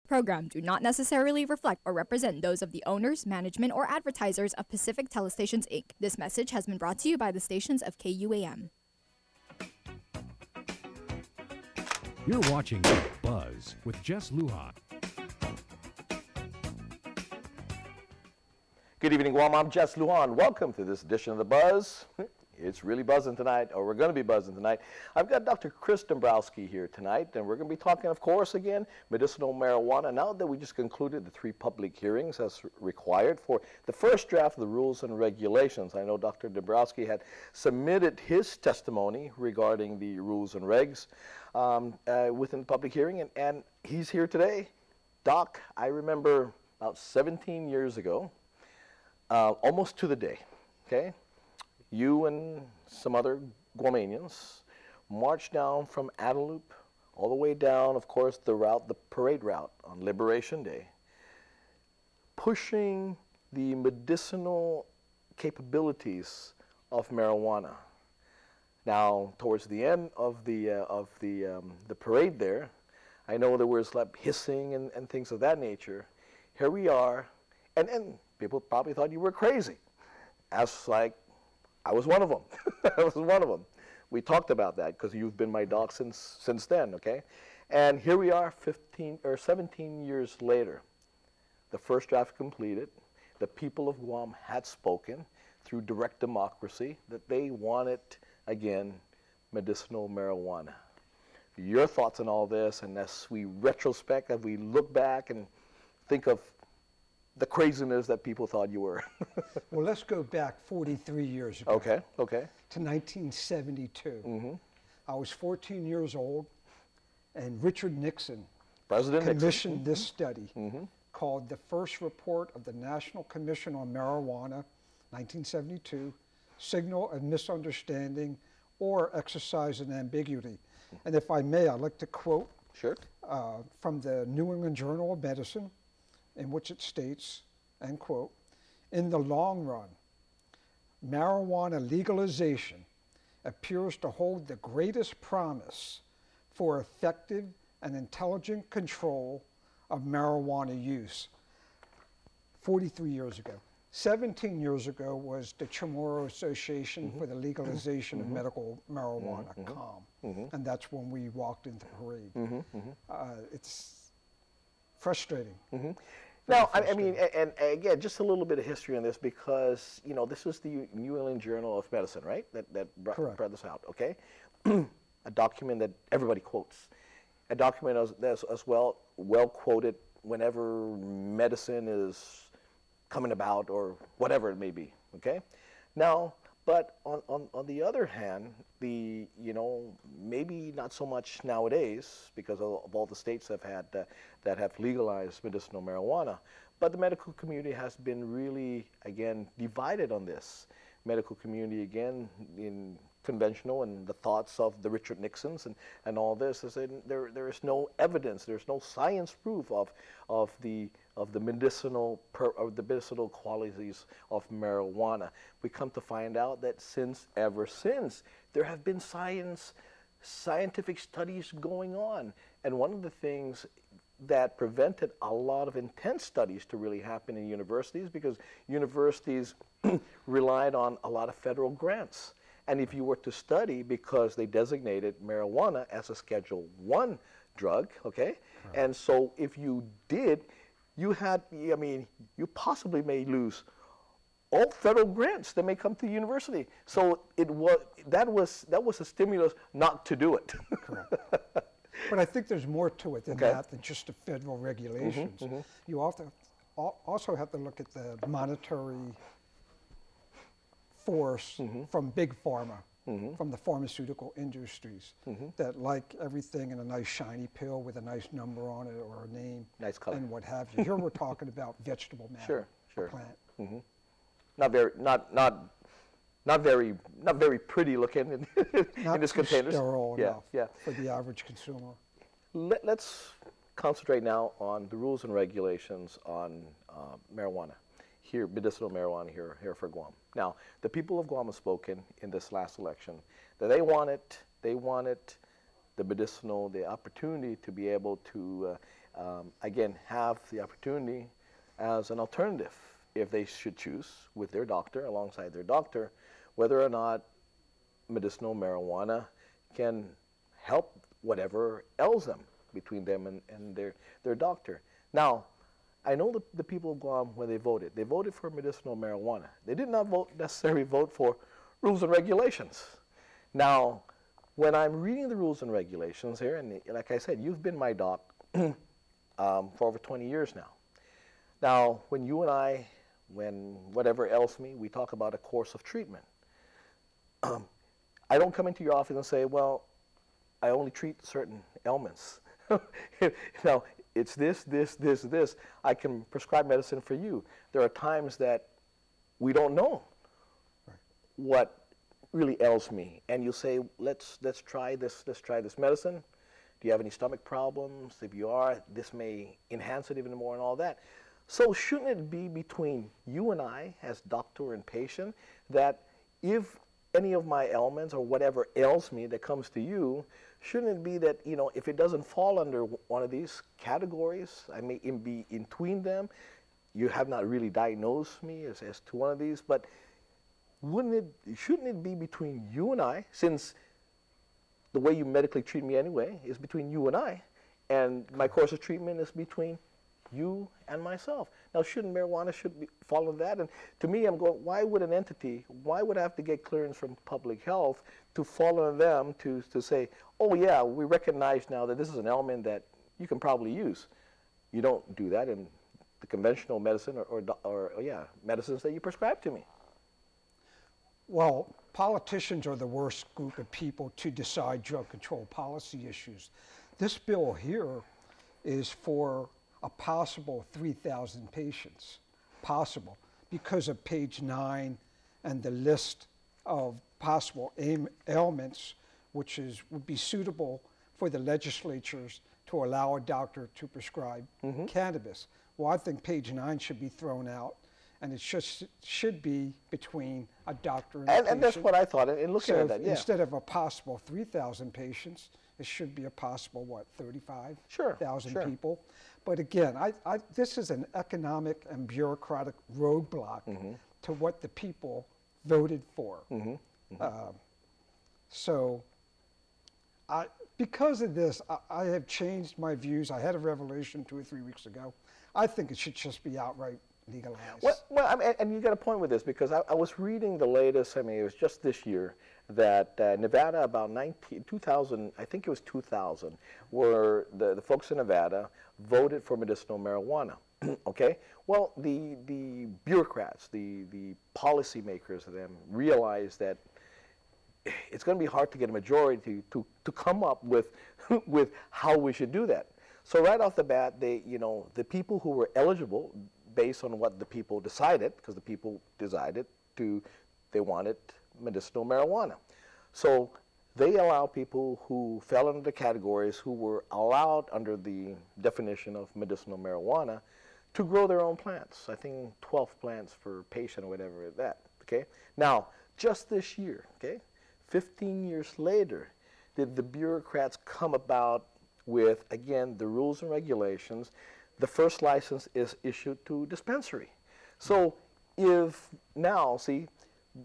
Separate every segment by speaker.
Speaker 1: program do not necessarily reflect or represent those of the owners, management, or advertisers of Pacific Telestations, Inc. This message has been brought to you by the stations of KUAM.
Speaker 2: You're watching Buzz with Jess Lujan.
Speaker 3: Good evening, Guam. I'm Jess Lujan. Welcome to this edition of The Buzz. It's really buzzing tonight, or we're going to be buzzing tonight. I've got Dr. Chris Dombrowski here tonight, and we're going to be talking, of course, again, medicinal marijuana. Now that we just concluded the 3 public hearings as required for the first draft of the rules and regulations, I know Dr. Dombrowski had submitted his testimony regarding the rules and regs within the public hearing, and he's here today. Doc, I remember about 17 years ago, almost to the day, okay? You and some other Guamanians marched down from Antelope all the way down, of course, the parade route on Liberation Day, pushing the medicinal capabilities of marijuana. Now, towards the end of the parade there, I know there was like hissing and things of that nature. Here we are, and people probably thought you were crazy, as like, I was one of them. I was one of them. We talked about that because you've been my doc since then, okay? And here we are 17 years later. The first draft completed. The people of Guam had spoken through direct democracy that they wanted, again, medicinal marijuana. Your thoughts on all this, and as we retrospect, as we look back and think of the craziness that people thought you were.
Speaker 4: Well, let's go back 43 years ago.
Speaker 3: Okay. To
Speaker 4: 1972.
Speaker 3: Mm-hmm.
Speaker 4: I was 14 years old, and Richard Nixon
Speaker 3: commissioned
Speaker 4: Nixon. This study
Speaker 3: mm-hmm.
Speaker 4: called the First Report of the National Commission on Marijuana, 1972, Signal of Misunderstanding or Exercise in Ambiguity. And if I may, I'd like to quote from the New England Journal of Medicine, in which it states, end quote, "In the long run, marijuana legalization appears to hold the greatest promise for effective and intelligent control of marijuana use." 43 years ago. 17 years ago was the Chamorro Association
Speaker 3: mm-hmm.
Speaker 4: for the Legalization
Speaker 3: mm-hmm.
Speaker 4: of Medical Marijuana,
Speaker 3: mm-hmm.
Speaker 4: CALM,
Speaker 3: mm-hmm.
Speaker 4: and that's when we walked into parade.
Speaker 3: Mm-hmm. Mm-hmm.
Speaker 4: It's frustrating.
Speaker 3: Mm-hmm. Now, I mean, and again, just a little bit of history on this because, you know, this was the New England Journal of Medicine, right? That brought this out, okay? A document that everybody quotes. A document that's as well quoted whenever medicine is coming about or whatever it may be, okay? Now, but on the other hand, maybe not so much nowadays because of all the states that have legalized medicinal marijuana, but the medical community has been really, again, divided on this. Medical community, again, in conventional and the thoughts of the Richard Nixons and all this, is that there is no evidence, there's no science proof of the medicinal qualities of marijuana. We come to find out that ever since there have been scientific studies going on, and one of the things that prevented a lot of intense studies to really happen in universities because universities relied on a lot of federal grants. And if you were to study, because they designated marijuana as a Schedule I drug, okay? And so if you did, you possibly may lose all federal grants that may come to the university. So that was a stimulus not to do it.
Speaker 4: Correct. But I think there's more to it than that, than just the federal regulations.
Speaker 3: Mm-hmm.
Speaker 4: You also have to look at the monetary force
Speaker 3: mm-hmm.
Speaker 4: from big pharma,
Speaker 3: mm-hmm.
Speaker 4: from the pharmaceutical industries,
Speaker 3: mm-hmm.
Speaker 4: that like everything in a nice shiny pill with a nice number on it or a name,
Speaker 3: nice color,
Speaker 4: and what have you. Here we're talking about vegetable matter,
Speaker 3: sure.
Speaker 4: plant.
Speaker 3: Mm-hmm. Not very pretty looking in this containers.
Speaker 4: Sterile enough for the average consumer.
Speaker 3: Let's concentrate now on the rules and regulations on marijuana. Here, medicinal marijuana here for Guam. Now, the people of Guam have spoken in this last election that they wanted the opportunity to be able to again, have the opportunity as an alternative, if they should choose, with their doctor, alongside their doctor, whether or not medicinal marijuana can help whatever ails them between them and their doctor. Now, I know the people of Guam, when they voted for medicinal marijuana. They did not necessarily vote for rules and regulations. Now, when I'm reading the rules and regulations here, and like I said, you've been my doc for over 20 years now. Now, when you and I, when whatever ails me, we talk about a course of treatment. I don't come into your office and say, well, I only treat certain ailments. Now, it's this, this, this, this. I can prescribe medicine for you. There are times that we don't know what really ails me, and you say, let's try this medicine. Do you have any stomach problems? If you are, this may enhance it even more and all that. So shouldn't it be between you and I, as doctor and patient, that if any of my ailments or whatever ails me that comes to you, shouldn't it be that, you know, if it doesn't fall under one of these categories, I may be in between them. You have not really diagnosed me as to one of these, but shouldn't it be between you and I, since the way you medically treat me anyway is between you and my course of treatment is between you and myself. Now, shouldn't marijuana fall in that? And to me, I'm going, why would an entity, why would I have to get clearance from public health to fall on them to say, oh yeah, we recognize now that this is an element that you can probably use. You don't do that in the conventional medicine or medicines that you prescribe to me.
Speaker 4: Well, politicians are the worst group of people to decide drug control policy issues. This bill here is for a possible 3,000 patients, possible, because of page 9 and the list of possible ailments which would be suitable for the legislatures to allow a doctor to prescribe cannabis. Well, I think page 9 should be thrown out, and it should be between a doctor and a patient.
Speaker 3: And that's what I thought, in looking at that, yeah.
Speaker 4: Instead of a possible 3,000 patients, it should be a possible, what, 35,000 people. But again, this is an economic and bureaucratic roadblock to what the people voted for. So because of this, I have changed my views. I had a revelation 2 or 3 weeks ago. I think it should just be outright legalized.
Speaker 3: Well, and you got a point with this, because I was reading the latest, it was just this year, that Nevada, about 2000, I think it was 2000, where the folks in Nevada voted for medicinal marijuana. Okay? Well, the bureaucrats, the policymakers of them realized that it's going to be hard to get a majority to come up with how we should do that. So right off the bat, the people who were eligible, based on what the people decided, because the people decided they wanted medicinal marijuana. So they allow people who fell under the categories, who were allowed under the definition of medicinal marijuana, to grow their own plants. I think 12 plants per patient or whatever that, okay? Now, just this year, okay, 15 years later, did the bureaucrats come about with, again, the rules and regulations. The first license is issued to dispensary. So if now, see,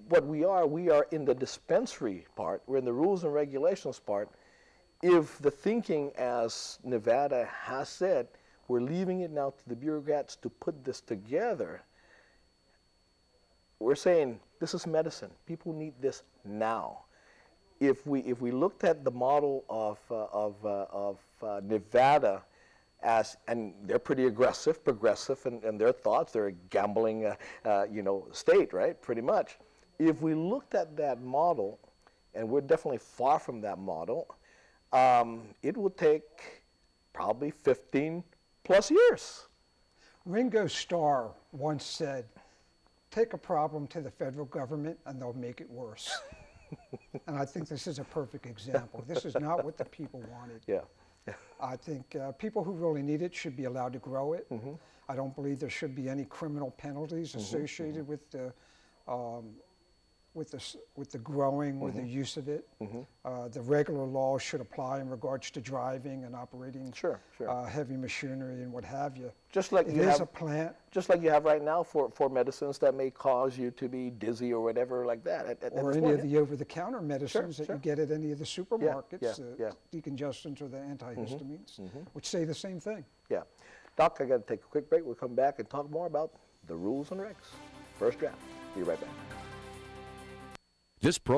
Speaker 3: what we are in the dispensary part, we're in the rules and regulations part. If the thinking, as Nevada has said, we're leaving it now to the bureaucrats to put this together, we're saying this is medicine. People need this now. If we looked at the model of Nevada, and they're pretty progressive in their thoughts. They're a gambling, state, right? Pretty much. If we looked at that model, and we're definitely far from that model, it would take probably 15 plus years.
Speaker 4: Ringo Starr once said, "Take a problem to the federal government, and they'll make it worse." And I think this is a perfect example. This is not what the people wanted.
Speaker 3: Yeah.
Speaker 4: I think people who really need it should be allowed to grow it. I don't believe there should be any criminal penalties associated with with the growing or the use of it. The regular laws should apply in regards to driving and operating heavy machinery and what have you.
Speaker 3: Just like
Speaker 4: it
Speaker 3: you
Speaker 4: is
Speaker 3: have
Speaker 4: a plant,
Speaker 3: just like you have right now for medicines that may cause you to be dizzy or whatever like that.
Speaker 4: or any of the over-the-counter medicines that you get at any of the supermarkets, decongestants or the antihistamines, which say the same thing.
Speaker 3: Yeah. Doc, I got to take a quick break. We'll come back and talk more about the rules and regs. First draft. Be right back.
Speaker 2: This program